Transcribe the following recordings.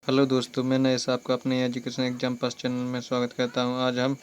Hello दोस्तों, मैं नरेश आपका अपने एजुकेशन एग्जाम पास चैनल में स्वागत करता हूं। आज हम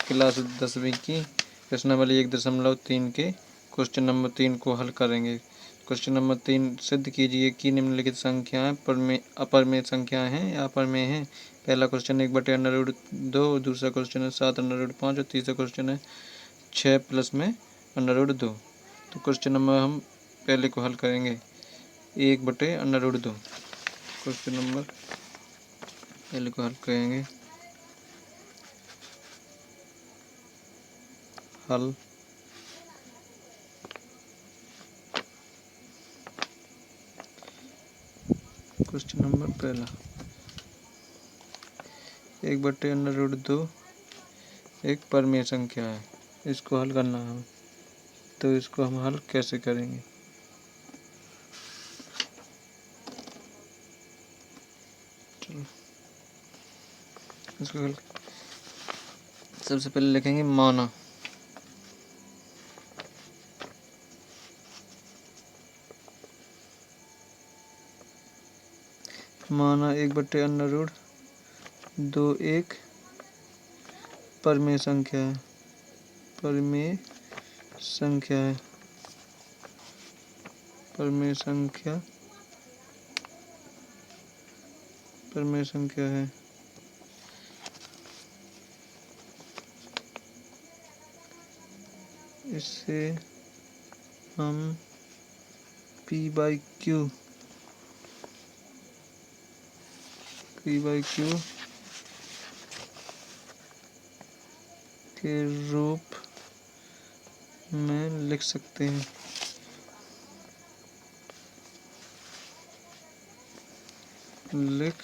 क्लास 10वीं की प्रश्नावली 1.3 के क्वेश्चन नंबर 3 को हल करेंगे। क्वेश्चन नंबर 3, सिद्ध कीजिए कि निम्नलिखित संख्याएं अपरमेय संख्याएं हैं या अपरमेय हैं। पहला क्वेश्चन 1/√2, दूसरा क्वेश्चन है 7/5 और तीसरा क्वेश्चन है 6 प्लस में √2। तो क्वेश्चन नंबर हम पहले को हल करेंगे 1/√2। क्वेश्चन नंबर पहले को हल करेंगे। हल क्वेश्चन नंबर पहला 1/√2 एक परमेय संख्या है, इसको हल करना है। तो इसको हम हल कैसे करेंगे? चलो इसको हल सबसे पहले लिखेंगे माना। माना 1/√2 एक परमेय संख्या है। परमेय संख्या है। परमेय संख्या परमेय संख्या है। इससे हम P/Q के रूप में लिख सकते हैं। लिख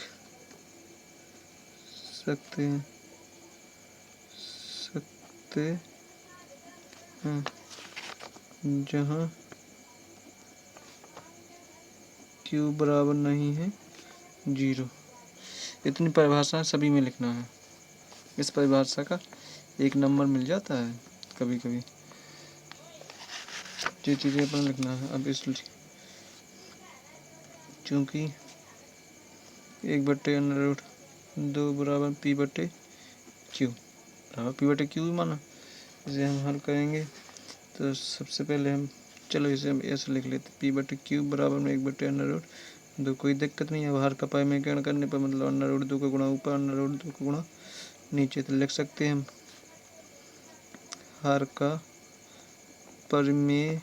सकते हैं जहाँ Q बराबर नहीं है 0। इतनी परिभाषा सभी में लिखना है। इस परिभाषा का 1 नंबर मिल जाता है कभी कभी। ये चीज़ें अपन लिखना है। अब इस चूँकि 1/√2 बराबर P/Q ही माना, इसे हम हल करेंगे। तो सबसे पहले चलो इसे हम ऐसे लिख लेते, P/Q बराबर में 1/√2। कोई दिक्कत नहीं है। बाहर का परिमेयकरण करने पर मतलब √2 का गुणा ऊपर, √2 का गुणा नीचे। तो लिख सकते हैं हम हर का परिमेयकरण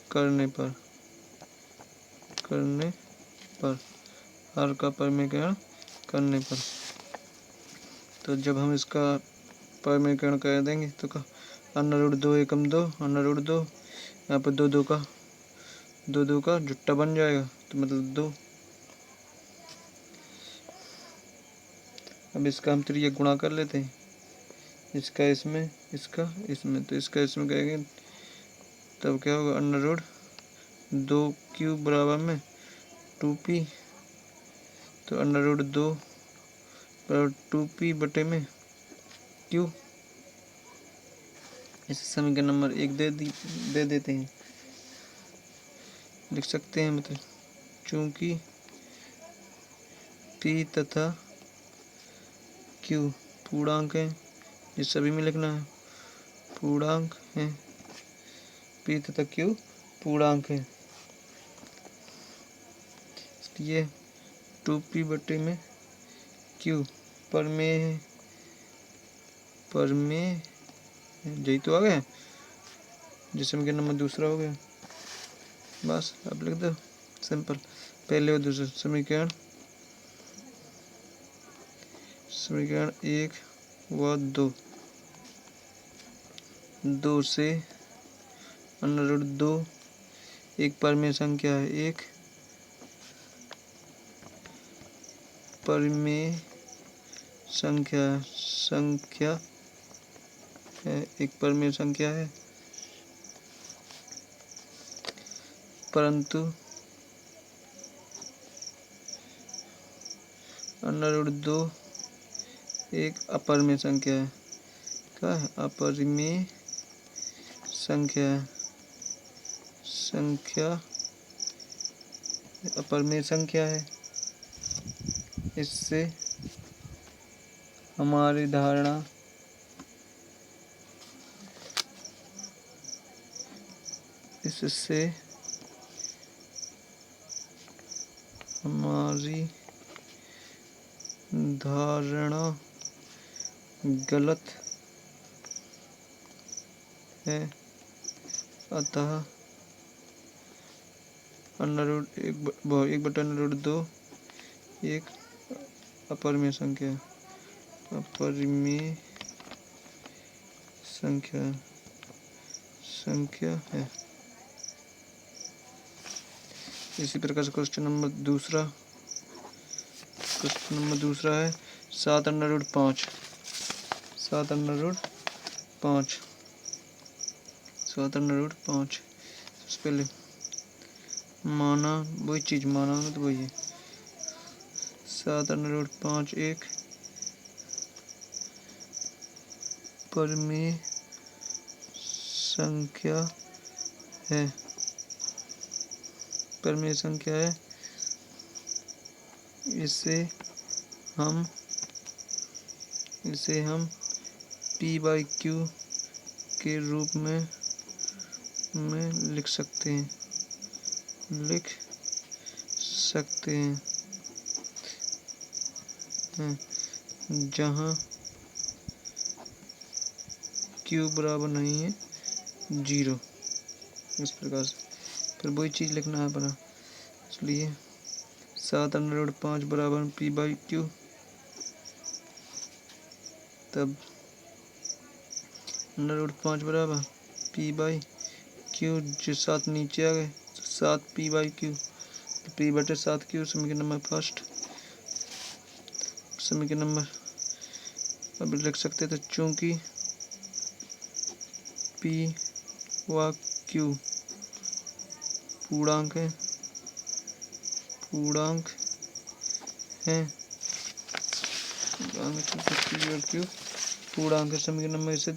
करने पर हर का परिमेयकरण करने पर। तो जब हम इसका परिमेयकरण कर देंगे तो √2 एकम 2, √2 यहाँ पर 2 का जुट्टा बन जाएगा, तो मतलब 2। अब इसका हम त्रिज्या गुणा कर लेते हैं। इसका इसमें, इसका इसमें, तो इसका इसमें करेंगे तब क्या होगा, √2Q बराबर में 2P। तो √2 बराबर 2P बटे में Q। इसे समीकरण नंबर 1 दे देते हैं। लिख सकते हैं मतलब चूँकि P तथा Q पूर्णांक हैं, ये सभी में लिखना है, पूर्णांक हैं। P तथा Q पूर्णांक हैं, इसलिए 2P बटे में Q परमेय है। यही तो आ गया, जिसमें समीकरण नंबर दूसरा हो गया। बस अब लिख दो सिंपल। पहले और दूसरे समीकरण 1 व 2 से √2 एक परमेय संख्या है। एक परमेय संख्या है। एक परमेय संख्या है, परंतु √2 एक अपरमेय संख्या है। क्या है? अपरिमेय संख्या है। संख्या अपरिमेय संख्या है। इससे हमारी धारणा इससे हमारी धारणा गलत है। अतः अंडर रूट एक बटा अंडर रूट 2 एक अपरिमेय संख्या है। इसी प्रकार से क्वेश्चन नंबर दूसरा है 7 अंडर रूट 5। 7 अंडर रूट 5 सबसे पहले माना वही चीज़ माना तो वही है। 7 अंडर रूट 5 एक परिमेय संख्या है। इसे हम p बाई क्यू के रूप में लिख सकते हैं। जहाँ क्यू बराबर नहीं है 0। इस प्रकार से फिर वही चीज़ लिखना है अपना। इसलिए 7 अंडर रूट 5 बराबर p बाई क्यू। तब अंडर रूट 5 बराबर p बाई क्यू, जो 7 नीचे आ गए 7 p बाई क्यू, तो p बटे 7 क्यू समीकरण नंबर फर्स्ट। समीकरण नंबर अब लिख सकते तो चूंकि p व q पूर्णांक है पूर्णांक समीकरण नंबर इसे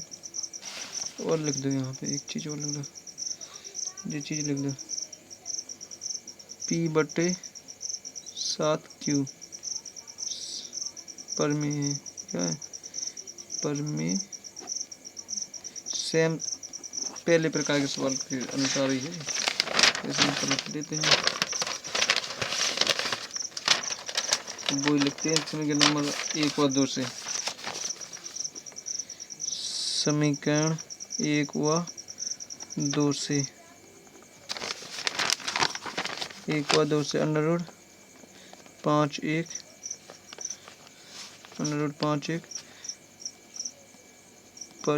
और लिख दो। यहाँ पे एक चीज़ और लिख दो, ये चीज़ लिख दो p बटे 7 क्यू परिमेय है। क्या है? परिमेय। सेम पहले प्रकार के सवाल के अनुसार ही है। इसमें समझ लेते हैं, वो लिखते हैं समीकरण नंबर 1 व 2 से। समीकरण 1 व 2 से अंडर रूट 5 एक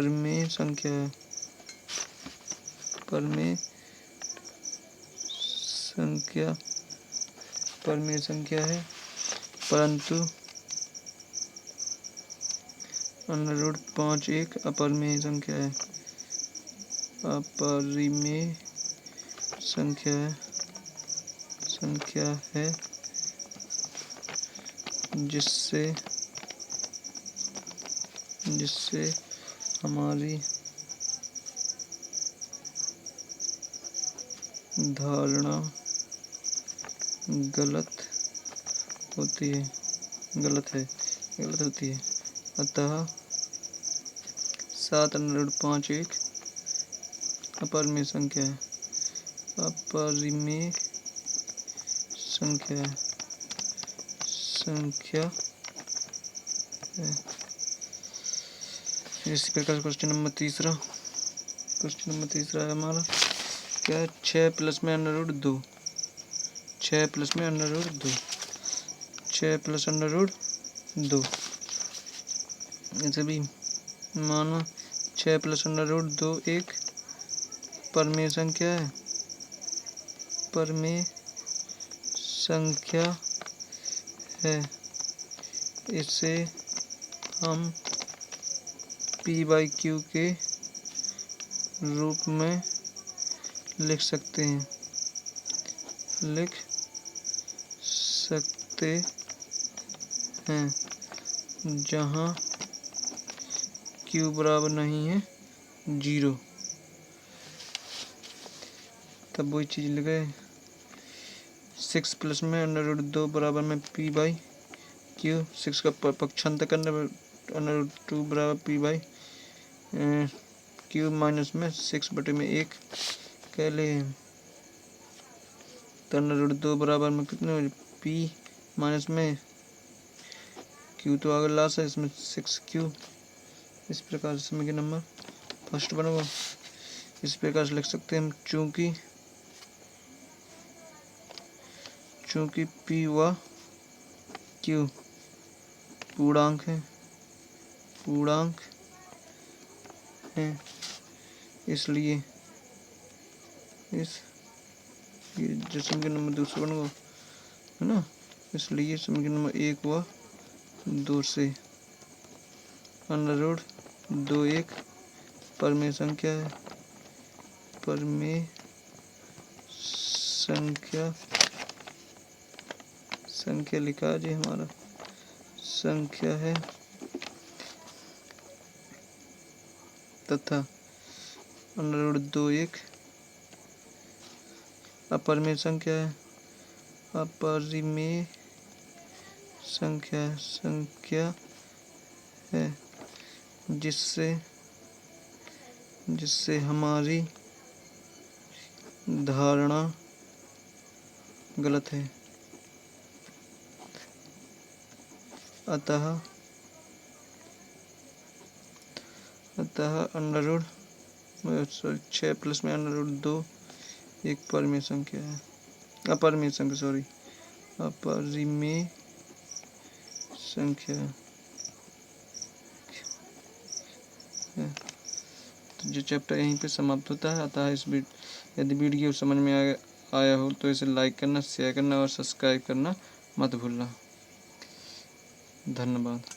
परिमेय संख्या है। परिमेय संख्या है, परंतु अंडर रूट 5 एक अपरिमेय संख्या है। अपरिमेय संख्या है जिससे हमारी धारणा गलत होती है। अतः 7 अंडर रूट 5 एक अपरिमेय संख्या है। है। इसी प्रकार क्वेश्चन नंबर तीसरा है हमारा क्या है? 6 प्लस में under root 2। 6 plus under root 2 ऐसे भी मानो 6 प्लस अंडर रूट 2 एक परिमेय संख्या है। इसे हम p बाई क्यू के रूप में लिख सकते हैं जहाँ q बराबर नहीं है 0। तब वही चीज़ लिखे 6 प्लस में √2 बराबर में पी बाई क्यू। 6 का पक्षांतर करने पर √2 बराबर पी बाई क्यू माइनस में 6 बटे में 1 कह ले। तो √2 बराबर में कितने हो पी माइनस में क्यू तो आगे लास्ट है, इसमें 6Q। इस प्रकार से समीकरण नंबर फर्स्ट बनेगा। इस प्रकार से लिख सकते हैं हम, चूंकि P व Q पूर्णांक है, इसलिए ये जो समीकरण नंबर दूसरा बनेगा है ना, इसलिए समीकरण नंबर 1 व 2 से √2 एक परमेय संख्या लिखा जी हमारा संख्या है, तथा √2 एक अपरिमेय संख्या है, जिससे हमारी धारणा गलत है। अतः 6 प्लस में √2 एक अपरिमेय संख्या है। तो जो चैप्टर यहीं पे समाप्त होता है। अतः यदि वीडियो समझ में आया हो तो इसे लाइक करना, शेयर करना और सब्सक्राइब करना मत भूलना। धन्यवाद।